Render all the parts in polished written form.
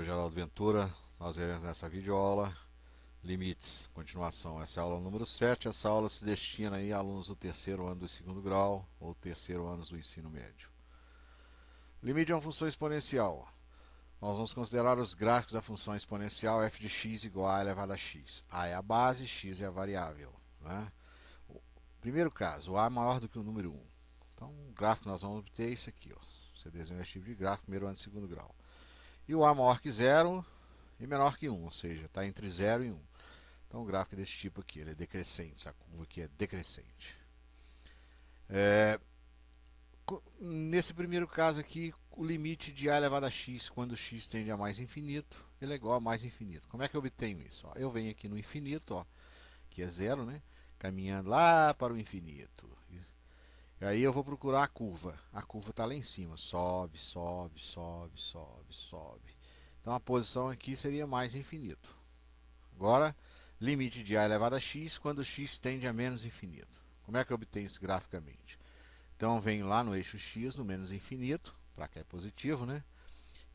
Geraldo Ventura. Nós veremos nessa videoaula limites, continuação. Essa é a aula número 7. Essa aula se destina aí a alunos do terceiro ano do segundo grau ou terceiro ano do ensino médio. Limite é uma função exponencial. Nós vamos considerar os gráficos da função exponencial f de x igual a elevado a x. A é a base, x é a variável, né? Primeiro caso, a é maior do que o número 1. Então, o gráfico que nós vamos obter é isso aqui. Ó. Você desenha esse tipo de gráfico, primeiro ano do segundo grau. E o a maior que 0 e menor que 1, ou seja, está entre 0 e 1. Então, o gráfico é desse tipo aqui, ele é decrescente, essa curva aqui é decrescente. Nesse primeiro caso aqui, o limite de a elevado a x, quando x tende a mais infinito, ele é igual a mais infinito. Como é que eu obtenho isso? Ó, eu venho aqui no infinito, ó, que é 0, né? Caminhando lá para o infinito. E aí eu vou procurar a curva. A curva está lá em cima. Sobe, sobe, sobe, sobe, sobe. Então a posição aqui seria mais infinito. Agora, limite de a elevado a x quando x tende a menos infinito. Como é que eu obtenho isso graficamente? Então eu venho lá no eixo x, no menos infinito, para cá é positivo, né?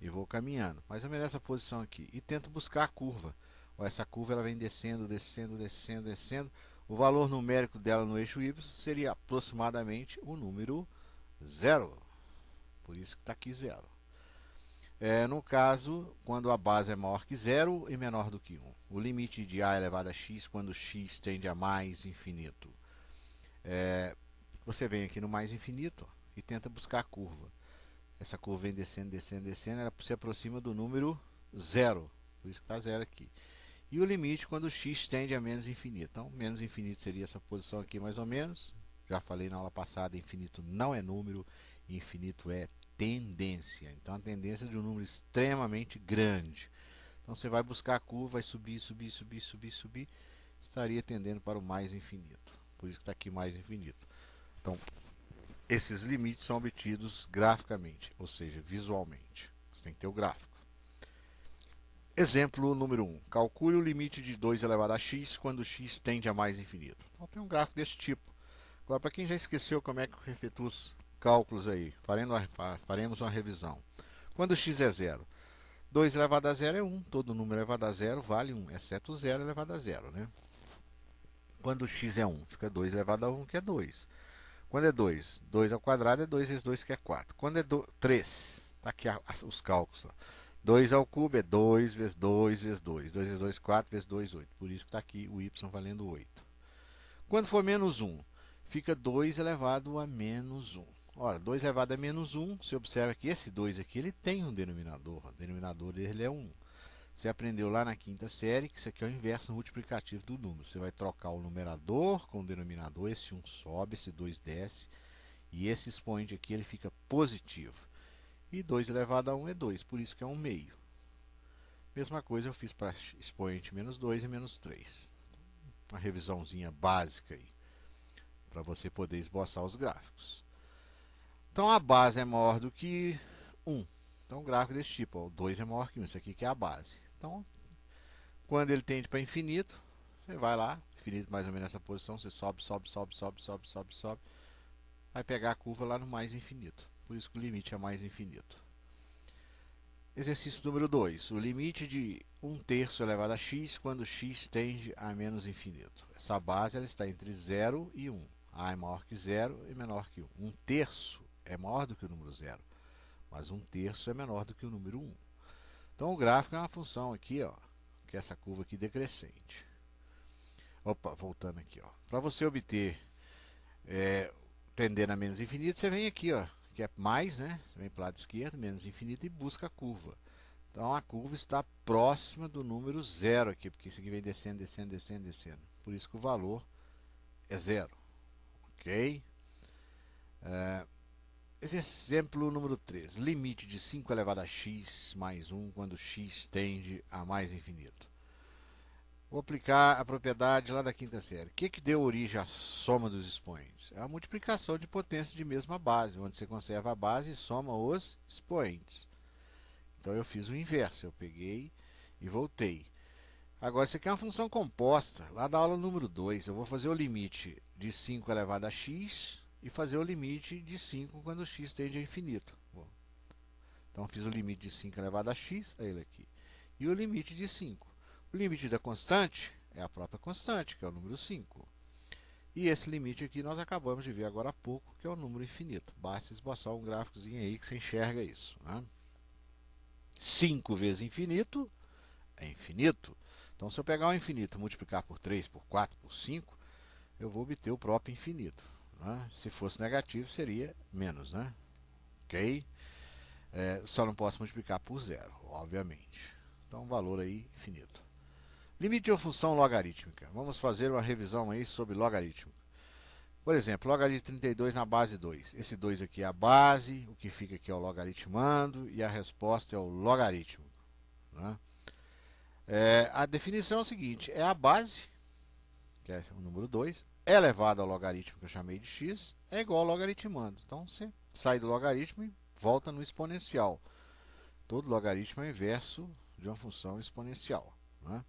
E vou caminhando, mais ou menos nessa posição aqui. E tento buscar a curva. Ó, essa curva ela vem descendo, descendo, descendo, descendo. O valor numérico dela no eixo y seria aproximadamente o número 0. Por isso que está aqui 0. No caso, quando a base é maior que 0 e menor do que 1. O limite de a elevado a x quando x tende a mais infinito. Você vem aqui no mais infinito ó, e tenta buscar a curva. Essa curva vem descendo, descendo, descendo, ela se aproxima do número 0. Por isso que está 0 aqui. E o limite quando x tende a menos infinito. Então, menos infinito seria essa posição aqui mais ou menos. Já falei na aula passada, infinito não é número, infinito é tendência. Então, a tendência é de um número extremamente grande. Então, você vai buscar a curva, vai subir, subir, subir, subir, subir. Estaria tendendo para o mais infinito. Por isso que está aqui mais infinito. Então, esses limites são obtidos graficamente, ou seja, visualmente. Você tem que ter o gráfico. Exemplo número 1. Calcule o limite de 2 elevado a x quando x tende a mais infinito. Então tem um gráfico desse tipo. Agora, para quem já esqueceu como é que efetua os cálculos aí, faremos uma revisão. Quando x é 0, 2 elevado a 0 é 1. Todo número elevado a 0 vale 1, exceto 0 elevado a 0. Né? Quando x é 1, fica 2 elevado a 1, que é 2. Quando é 2, 2 ao quadrado é 2 vezes 2, que é 4. Quando é 3, está aqui os cálculos. Ó. 2 ao cubo é 2 vezes 2 vezes 2. 2 vezes 2, 4 vezes 2, 8. Por isso que está aqui o y valendo 8. Quando for menos 1, fica 2 elevado a menos 1. Ora, 2 elevado a menos 1, você observa que esse 2 aqui ele tem um denominador. O denominador dele é 1. Você aprendeu lá na quinta série que isso aqui é o inverso multiplicativo do número. Você vai trocar o numerador com o denominador. Esse 1 sobe, esse 2 desce. E esse expoente aqui ele fica positivo. E 2 elevado a 1 é 2, por isso que é 1 meio. Mesma coisa eu fiz para expoente menos 2 e menos 3. Uma revisãozinha básica aí, para você poder esboçar os gráficos. Então a base é maior do que 1. Então o gráfico desse tipo, ó, o 2 é maior que 1, isso aqui que é a base. Então, quando ele tende para infinito, você vai lá, infinito mais ou menos nessa posição, você sobe, sobe, sobe, sobe, sobe, sobe, sobe. Vai pegar a curva lá no mais infinito. Por isso que o limite é mais infinito. Exercício número 2. O limite de 1/3 elevado a x quando x tende a menos infinito. Essa base ela está entre 0 e 1. A é maior que 0 e menor que 1. 1/3 é maior do que o número 0, mas 1/3 é menor do que o número 1. Então o gráfico é uma função aqui, ó, que é essa curva aqui decrescente. Opa, voltando aqui, ó. Para você obter tendendo a menos infinito, você vem aqui, ó, que é mais, né? Você vem para o lado esquerdo, menos infinito, e busca a curva. Então a curva está próxima do número 0 aqui, porque isso aqui vem descendo, descendo, descendo, descendo. Por isso que o valor é 0. Ok? Exemplo número 3. Limite de 5 elevado a x mais 1 quando x tende a mais infinito. Vou aplicar a propriedade lá da quinta série. O que deu origem à soma dos expoentes? É a multiplicação de potência de mesma base, onde você conserva a base e soma os expoentes. Então eu fiz o inverso, eu peguei e voltei. Agora isso aqui é uma função composta, lá da aula número 2. Eu vou fazer o limite de 5 elevado a x e fazer o limite de 5 quando x tende a infinito. Bom, então fiz o limite de 5 elevado a x, é ele aqui. e o limite de 5. O limite da constante é a própria constante, que é o número 5. E esse limite aqui nós acabamos de ver agora há pouco, que é o número infinito. Basta esboçar um gráficozinho aí que você enxerga isso, né? 5 vezes infinito é infinito. Então, se eu pegar o infinito e multiplicar por 3, por 4, por 5, eu vou obter o próprio infinito, né? Se fosse negativo, seria menos, né? Ok? Só não posso multiplicar por zero, obviamente. Então, valor aí infinito. Limite de uma função logarítmica. Vamos fazer uma revisão aí sobre logaritmo. Por exemplo, logaritmo de 32 na base 2. Esse 2 aqui é a base, o que fica aqui é o logaritmando e a resposta é o logaritmo, né? A definição é o seguinte: é a base, que é o número 2, elevado ao logaritmo que eu chamei de x, é igual ao logaritmando. Então você sai do logaritmo e volta no exponencial. Todo logaritmo é o inverso de uma função exponencial, né?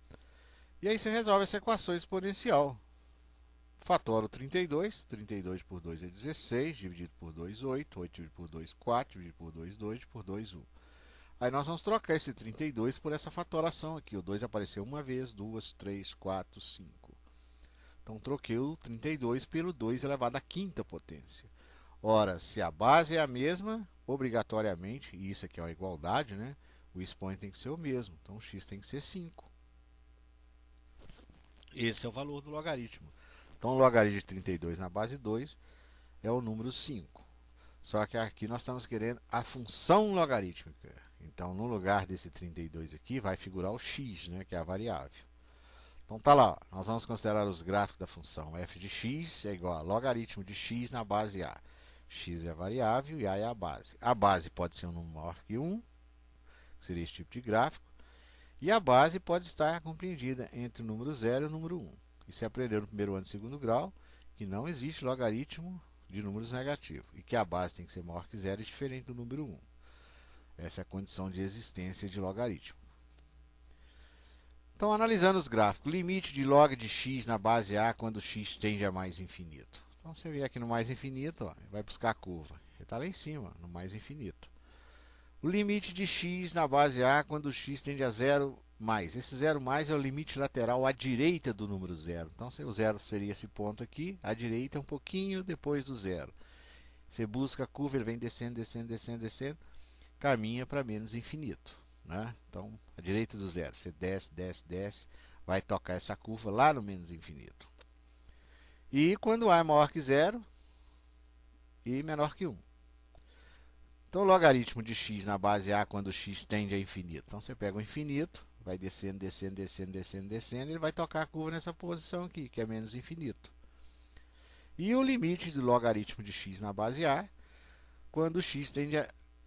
E aí você resolve essa equação exponencial. Fatora o 32, 32 por 2 é 16, dividido por 2, 8, 8 dividido por 2, 4, dividido por 2, 2, por 2, 1. Aí nós vamos trocar esse 32 por essa fatoração aqui. O 2 apareceu uma vez, 2, 3, 4, 5. Então troquei o 32 pelo 2 elevado à quinta potência. Ora, se a base é a mesma, obrigatoriamente, e isso aqui é uma igualdade, né? O expoente tem que ser o mesmo. Então x tem que ser 5. Esse é o valor do logaritmo. Então o logaritmo de 32 na base 2 é o número 5. Só que aqui nós estamos querendo a função logarítmica. Então, no lugar desse 32 aqui, vai figurar o x, né, que é a variável. Então, tá lá. Nós vamos considerar os gráficos da função f de x é igual a logaritmo de x na base a. X é a variável e a é a base. A base pode ser um número maior que 1, que seria esse tipo de gráfico. E a base pode estar compreendida entre o número 0 e o número 1. E você aprendeu no primeiro ano de segundo grau que não existe logaritmo de números negativos e que a base tem que ser maior que 0 e diferente do número 1. Essa é a condição de existência de logaritmo. Então, analisando os gráficos, limite de log de x na base A quando x tende a mais infinito. Então, você vê aqui no mais infinito, ó, vai buscar a curva. Ele está lá em cima, no mais infinito. O limite de x na base A quando x tende a 0 mais. Esse 0 mais é o limite lateral à direita do número 0. Então, o 0 seria esse ponto aqui, à direita um pouquinho depois do 0. Você busca a curva, ele vem descendo, descendo, descendo, descendo, caminha para menos infinito, né? Então, à direita do 0, você desce, desce, desce, vai tocar essa curva lá no menos infinito. E quando A é maior que 0 e menor que 1. Então, o logaritmo de x na base A quando x tende a infinito. Então, você pega o infinito, vai descendo, descendo, descendo, descendo, descendo, e ele vai tocar a curva nessa posição aqui, que é menos infinito. E o limite do logaritmo de x na base A quando x tende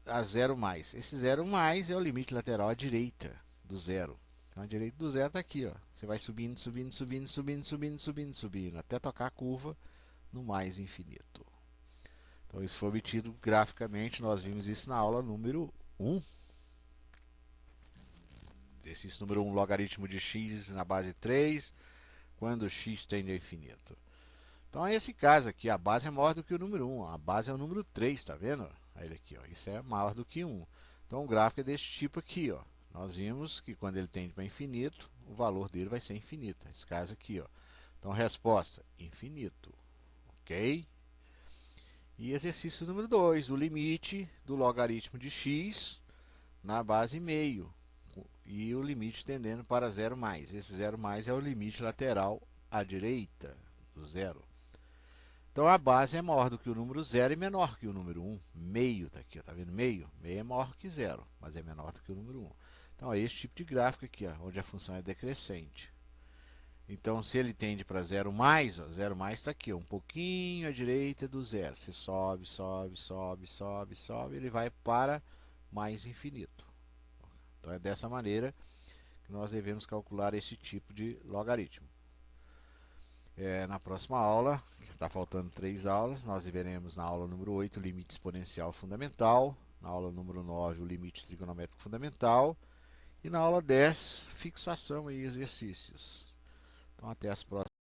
a 0 mais. Esse 0 mais é o limite lateral à direita do 0. Então, a direita do 0 está aqui, ó. Você vai subindo, subindo, subindo, subindo, subindo, subindo, subindo, até tocar a curva no mais infinito. Então, isso foi obtido graficamente. Nós vimos isso na aula número 1. Exercício número 1, logaritmo de x na base 3, quando x tende a infinito. Então, é esse caso aqui. A base é maior do que o número 1. A base é o número 3, tá vendo? Aí, aqui, ó. Isso é maior do que 1. Então, o gráfico é desse tipo aqui, ó. Nós vimos que quando ele tende para infinito, o valor dele vai ser infinito. Esse caso aqui, ó. Então, resposta, infinito. Ok? E exercício número 2, o limite do logaritmo de x na base meio. E o limite tendendo para 0 mais. Esse 0 mais é o limite lateral à direita do 0. Então, a base é maior do que o número 0 e menor que o número 1. Meio está aqui, está vendo? Meio. Meio é maior que 0, mas é menor do que o número 1. Então, é esse tipo de gráfico aqui, ó, onde a função é decrescente. Então, se ele tende para 0 mais, ó, 0 mais está aqui, ó, um pouquinho à direita do 0. Você sobe, sobe, sobe, sobe, sobe, ele vai para mais infinito. Então, é dessa maneira que nós devemos calcular esse tipo de logaritmo. Na próxima aula, que está faltando 3 aulas, nós veremos na aula número 8 o limite exponencial fundamental, na aula número 9 o limite trigonométrico fundamental e na aula 10 fixação e exercícios. Então até as próximas.